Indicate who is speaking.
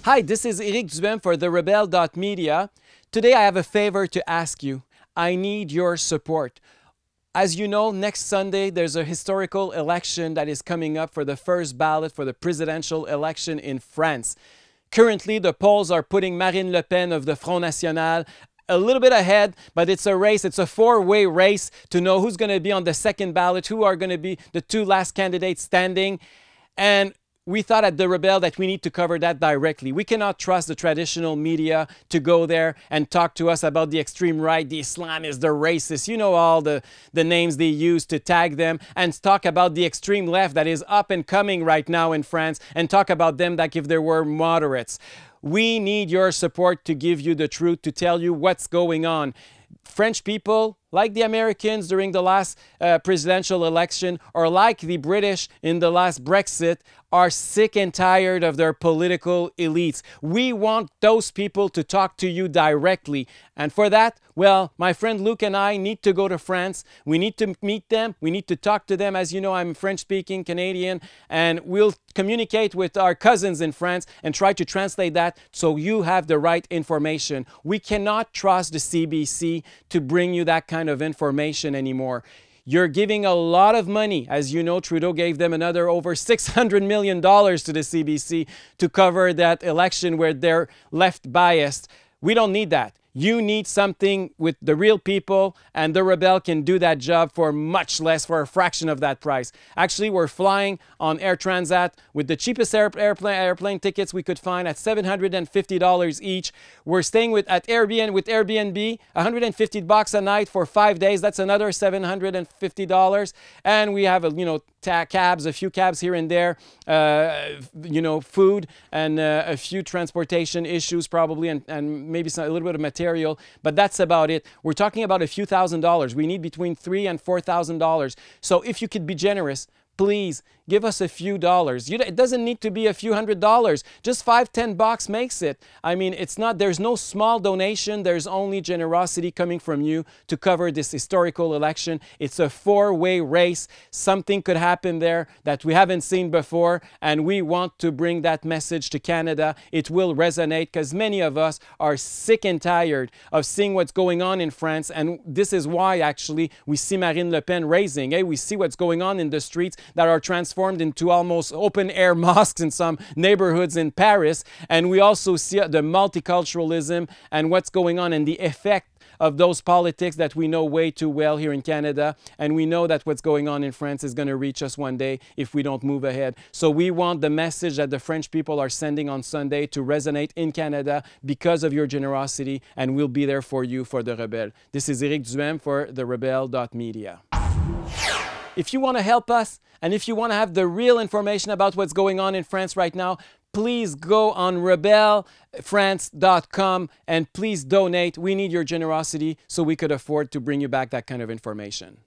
Speaker 1: Hi, this is Eric Duhaime for therebel.media. Today I have a favor to ask you. I need your support. As you know, next Sunday there's a historical election that is coming up for the first ballot for the presidential election in France. Currently, the polls are putting Marine Le Pen of the Front National a little bit ahead, but it's a race. It's a four-way race to know who's going to be on the second ballot, who are going to be the two last candidates standing. And we thought at The Rebel that we need to cover that directly. We cannot trust the traditional media to go there and talk to us about the extreme right, the Islamists, the racists, you know, all the names they use to tag them, and talk about the extreme left that is up and coming right now in France, and talk about them like if they were moderates. We need your support to give you the truth, to tell you what's going on. French people, like the Americans during the last presidential election, or like the British in the last Brexit, are sick and tired of their political elites. We want those people to talk to you directly. And for that, well, my friend Luke and I need to go to France. We need to meet them. We need to talk to them. As you know, I'm French-speaking Canadian, and we'll communicate with our cousins in France and try to translate that so you have the right information. We cannot trust the CBC to bring you that kind of information anymore. You're giving a lot of money. As you know, Trudeau gave them another over $600 million to the CBC to cover that election where they're left biased. We don't need that. You need something with the real people, and The Rebel can do that job for much less, for a fraction of that price. Actually, we're flying on Air Transat with the cheapest airplane tickets we could find at $750 each. We're staying at Airbnb, $150 a night for 5 days. That's another $750. And we have a few cabs here and there, food and a few transportation issues probably, and maybe a little bit of material, but that's about it. We're talking about a few $1,000s. We need between $3,000 and $4,000. So if you could be generous, please give us a few dollars. It doesn't need to be a few $100s. Just $5–10 makes it. I mean, there's no small donation. There's only generosity coming from you to cover this historical election. It's a four-way race. Something could happen there that we haven't seen before, and we want to bring that message to Canada. It will resonate because many of us are sick and tired of seeing what's going on in France, and this is why actually we see Marine Le Pen raising. We see what's going on in the streets that are transformed into almost open-air mosques in some neighborhoods in Paris. And we also see the multiculturalism and what's going on and the effect of those politics that we know way too well here in Canada. And we know that what's going on in France is going to reach us one day if we don't move ahead. So we want the message that the French people are sending on Sunday to resonate in Canada because of your generosity, and we'll be there for you for The Rebel. This is Eric Duhaime for therebel.media. If you want to help us, and if you want to have the real information about what's going on in France right now, please go on rebelfrance.com and please donate. We need your generosity so we could afford to bring you back that kind of information.